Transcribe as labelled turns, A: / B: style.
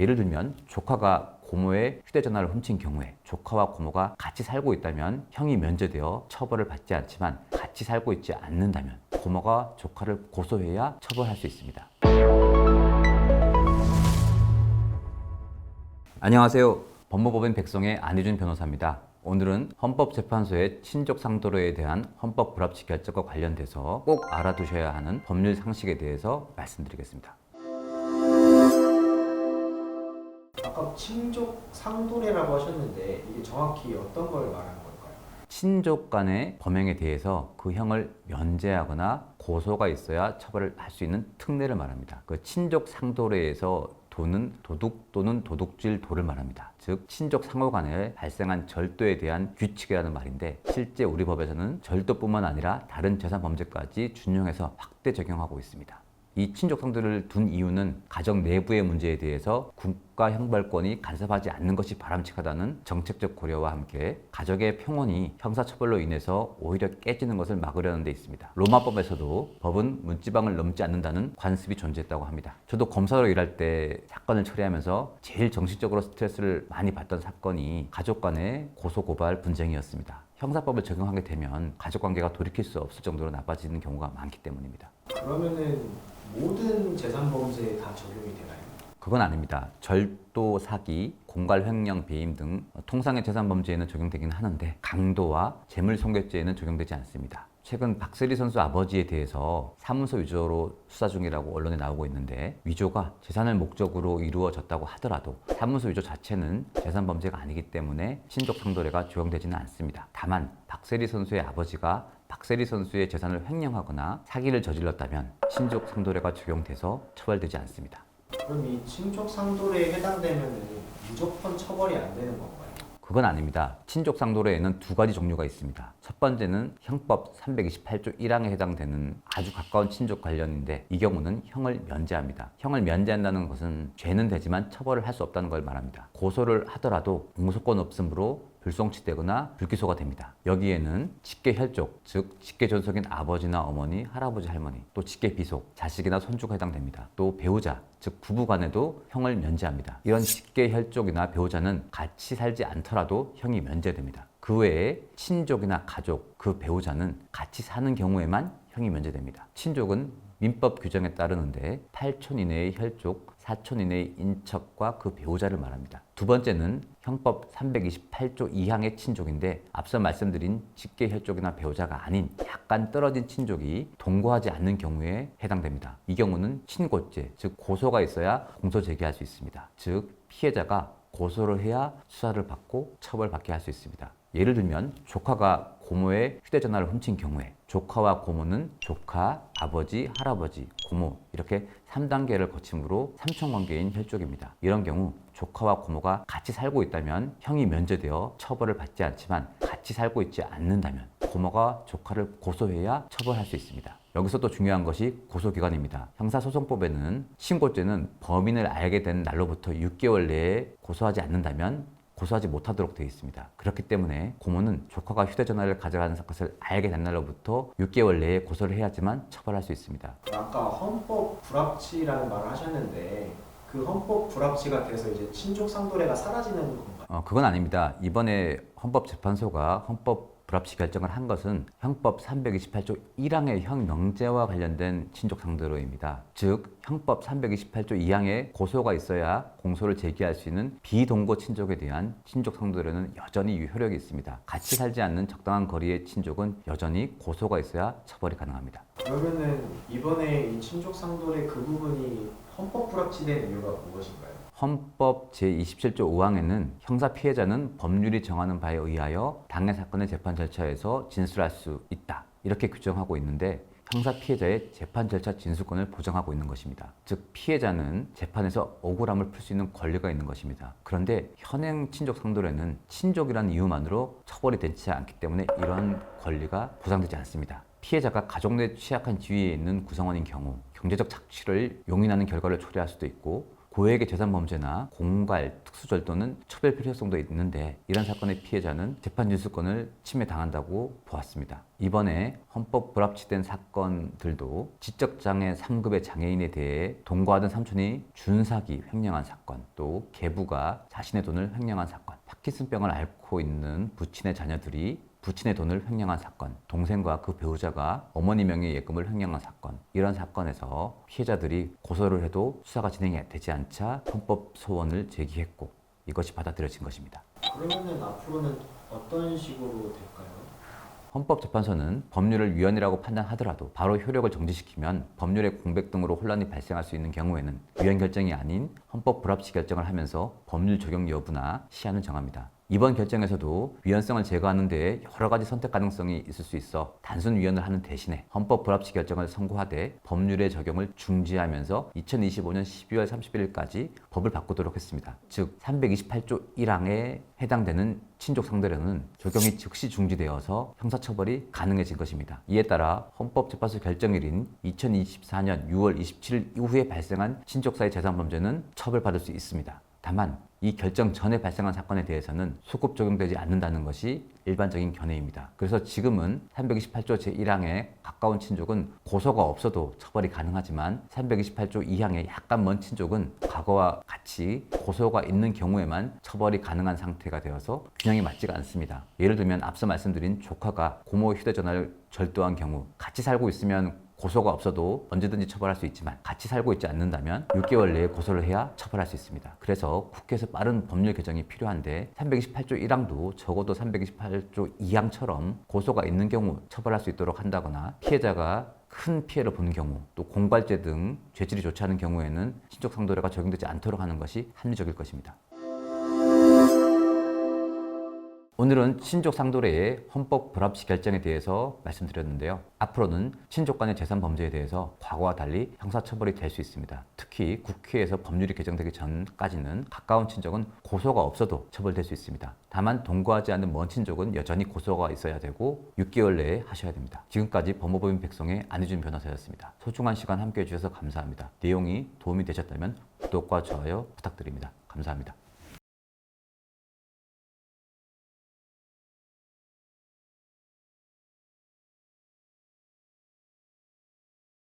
A: 예를 들면 조카가 고모의 휴대전화를 훔친 경우에 조카와 고모가 같이 살고 있다면 형이 면제되어 처벌을 받지 않지만 같이 살고 있지 않는다면 고모가 조카를 고소해야 처벌할 수 있습니다. 안녕하세요. 법무법인 백성의 안희준 변호사입니다. 오늘은 헌법재판소의 친족 상도로에 대한 헌법 불합치 결정과 관련돼서 꼭 알아두셔야 하는 법률 상식에 대해서 말씀드리겠습니다.
B: 아까 친족 상도례라고 하셨는데 이게 정확히 어떤 걸 말하는 걸까요?
A: 친족 간의 범행에 대해서 그 형을 면제하거나 고소가 있어야 처벌을 할 수 있는 특례를 말합니다. 그 친족 상도례에서 도는 도둑 또는 도둑질 도를 말합니다. 즉 친족 상호 간에 발생한 절도에 대한 규칙이라는 말인데 실제 우리 법에서는 절도뿐만 아니라 다른 재산 범죄까지 준용해서 확대 적용하고 있습니다. 이 친족 상도를 둔 이유는 가정 내부의 문제에 대해서 국가 형벌권이 간섭하지 않는 것이 바람직하다는 정책적 고려와 함께 가족의 평온이 형사처벌로 인해서 오히려 깨지는 것을 막으려는 데 있습니다. 로마법에서도 법은 문지방을 넘지 않는다는 관습이 존재했다고 합니다. 저도 검사로 일할 때 사건을 처리하면서 제일 정신적으로 스트레스를 많이 받던 사건이 가족 간의 고소고발 분쟁이었습니다. 형사법을 적용하게 되면 가족관계가 돌이킬 수 없을 정도로 나빠지는 경우가 많기 때문입니다.
B: 그러면은 모든 재산 범죄에 다 적용이 되나요?
A: 그건 아닙니다. 절도, 사기, 공갈, 횡령, 배임 등 통상의 재산 범죄에는 적용되긴 하는데 강도와 재물손괴죄에는 적용되지 않습니다. 최근 박세리 선수 아버지에 대해서 사문서 위조로 수사 중이라고 언론에 나오고 있는데 위조가 재산을 목적으로 이루어졌다고 하더라도 사문서 위조 자체는 재산 범죄가 아니기 때문에 친족 상도례가 적용되지는 않습니다. 다만 박세리 선수의 아버지가 박세리 선수의 재산을 횡령하거나 사기를 저질렀다면 친족 상도례가 적용돼서 처벌되지 않습니다.
B: 그럼 이 친족 상도례에 해당되면은 무조건 처벌이 안 되는 건가요?
A: 그건 아닙니다. 친족 상도례에는 두 가지 종류가 있습니다. 첫 번째는 형법 328조 1항에 해당되는 아주 가까운 친족 관련인데 이 경우는 형을 면제합니다. 형을 면제한다는 것은 죄는 되지만 처벌을 할 수 없다는 걸 말합니다. 고소를 하더라도 공소권 없음으로 불송치되거나 불기소가 됩니다. 여기에는 직계혈족, 즉 직계존속인 아버지나 어머니, 할아버지, 할머니, 또 직계비속, 자식이나 손주가 해당됩니다. 또 배우자, 즉 부부간에도 형을 면제합니다. 이런 직계혈족이나 배우자는 같이 살지 않더라도 형이 면제됩니다. 그 외에 친족이나 가족, 그 배우자는 같이 사는 경우에만 형이 면제됩니다. 친족은 민법 규정에 따르는데 8촌 이내의 혈족, 4촌 이내의 인척과 그 배우자를 말합니다. 두 번째는 형법 328조 2항의 친족인데 앞서 말씀드린 직계혈족이나 배우자가 아닌 약간 떨어진 친족이 동거하지 않는 경우에 해당됩니다. 이 경우는 친고죄, 즉 고소가 있어야 공소 제기할 수 있습니다. 즉 피해자가 고소를 해야 수사를 받고 처벌받게 할 수 있습니다. 예를 들면 조카가 고모의 휴대전화를 훔친 경우에 조카와 고모는 조카, 아버지, 할아버지, 고모 이렇게 3단계를 거침으로 삼촌관계인 혈족입니다. 이런 경우 조카와 고모가 같이 살고 있다면 형이 면제되어 처벌을 받지 않지만 같이 살고 있지 않는다면 고모가 조카를 고소해야 처벌할 수 있습니다. 여기서 또 중요한 것이 고소기간입니다. 형사소송법에는 신고죄는 범인을 알게 된 날로부터 6개월 내에 고소하지 않는다면 고소하지 못하도록 되어 있습니다. 그렇기 때문에 고모는 조카가 휴대전화를 가져가는 것을 알게 된 날로부터 6개월 내에 고소를 해야지만 처벌할 수 있습니다.
B: 아까 헌법 불합치라는 말을 하셨는데 그 헌법 불합치가 돼서 이제 친족 상도례가 사라지는 건가요?
A: 그건 아닙니다. 이번에 헌법재판소가 헌법 불합치 결정을 한 것은 형법 328조 1항의 형 명제와 관련된 친족 상도례입니다. 즉 형법 328조 2항에 고소가 있어야 공소를 제기할 수 있는 비동거 친족에 대한 친족 상도례는 여전히 효력이 있습니다. 같이 살지 않는 적당한 거리의 친족은 여전히 고소가 있어야 처벌이 가능합니다.
B: 그러면은 이번에 이 친족 상도례 그 부분이 헌법 불합치된 이유가 무엇인가요?
A: 헌법 제27조 5항에는 형사 피해자는 법률이 정하는 바에 의하여 당해 사건의 재판 절차에서 진술할 수 있다. 이렇게 규정하고 있는데 형사 피해자의 재판 절차 진술권을 보장하고 있는 것입니다. 즉 피해자는 재판에서 억울함을 풀 수 있는 권리가 있는 것입니다. 그런데 현행 친족 상도례는 친족이라는 이유만으로 처벌이 되지 않기 때문에 이런 권리가 보장되지 않습니다. 피해자가 가족 내 취약한 지위에 있는 구성원인 경우 경제적 착취를 용인하는 결과를 초래할 수도 있고 고액의 재산 범죄나 공갈, 특수절도는 처벌 필요성도 있는데 이런 사건의 피해자는 재판 진술권을 침해당한다고 보았습니다. 이번에 헌법 불합치된 사건들도 지적장애 3급의 장애인에 대해 동거하던 삼촌이 준사기 횡령한 사건, 또 계부가 자신의 돈을 횡령한 사건, 파킨슨병을 앓고 있는 부친의 자녀들이 부친의 돈을 횡령한 사건, 동생과 그 배우자가 어머니 명의의 예금을 횡령한 사건, 이런 사건에서 피해자들이 고소를 해도 수사가 진행이 되지 않자 헌법 소원을 제기했고 이것이 받아들여진 것입니다.
B: 그러면은 앞으로는 어떤 식으로 될까요?
A: 헌법재판소는 법률을 위헌이라고 판단하더라도 바로 효력을 정지시키면 법률의 공백 등으로 혼란이 발생할 수 있는 경우에는 위헌 결정이 아닌 헌법 불합치 결정을 하면서 법률 적용 여부나 시한을 정합니다. 이번 결정에서도 위헌성을 제거하는 데에 여러 가지 선택 가능성이 있을 수 있어 단순 위헌을 하는 대신에 헌법 불합치 결정을 선고하되 법률의 적용을 중지하면서 2025년 12월 31일까지 법을 바꾸도록 했습니다. 즉 328조 1항에 해당되는 친족 상대로는 적용이 즉시 중지되어서 형사처벌이 가능해진 것입니다. 이에 따라 헌법재판소 결정일인 2024년 6월 27일 이후에 발생한 친족사의 재산범죄는 처벌받을 수 있습니다. 다만 이 결정 전에 발생한 사건에 대해서는 소급 적용되지 않는다는 것이 일반적인 견해입니다. 그래서 지금은 328조 제1항에 가까운 친족은 고소가 없어도 처벌이 가능하지만 328조 2항에 약간 먼 친족은 과거와 같이 고소가 있는 경우에만 처벌이 가능한 상태가 되어서 균형이 맞지가 않습니다. 예를 들면 앞서 말씀드린 조카가 고모 휴대전화를 절도한 경우 같이 살고 있으면 고소가 없어도 언제든지 처벌할 수 있지만 같이 살고 있지 않는다면 6개월 내에 고소를 해야 처벌할 수 있습니다. 그래서 국회에서 빠른 법률 개정이 필요한데 328조 1항도 적어도 328조 2항처럼 고소가 있는 경우 처벌할 수 있도록 한다거나 피해자가 큰 피해를 보는 경우 또 공갈죄 등 죄질이 좋지 않은 경우에는 친족 상도례가 적용되지 않도록 하는 것이 합리적일 것입니다. 오늘은 친족 상도례의 헌법 불합치 결정에 대해서 말씀드렸는데요. 앞으로는 친족 간의 재산 범죄에 대해서 과거와 달리 형사처벌이 될 수 있습니다. 특히 국회에서 법률이 개정되기 전까지는 가까운 친족은 고소가 없어도 처벌될 수 있습니다. 다만 동거하지 않는 먼 친족은 여전히 고소가 있어야 되고 6개월 내에 하셔야 됩니다. 지금까지 법무법인 백성의 안희준 변호사였습니다. 소중한 시간 함께해 주셔서 감사합니다. 내용이 도움이 되셨다면 구독과 좋아요 부탁드립니다. 감사합니다.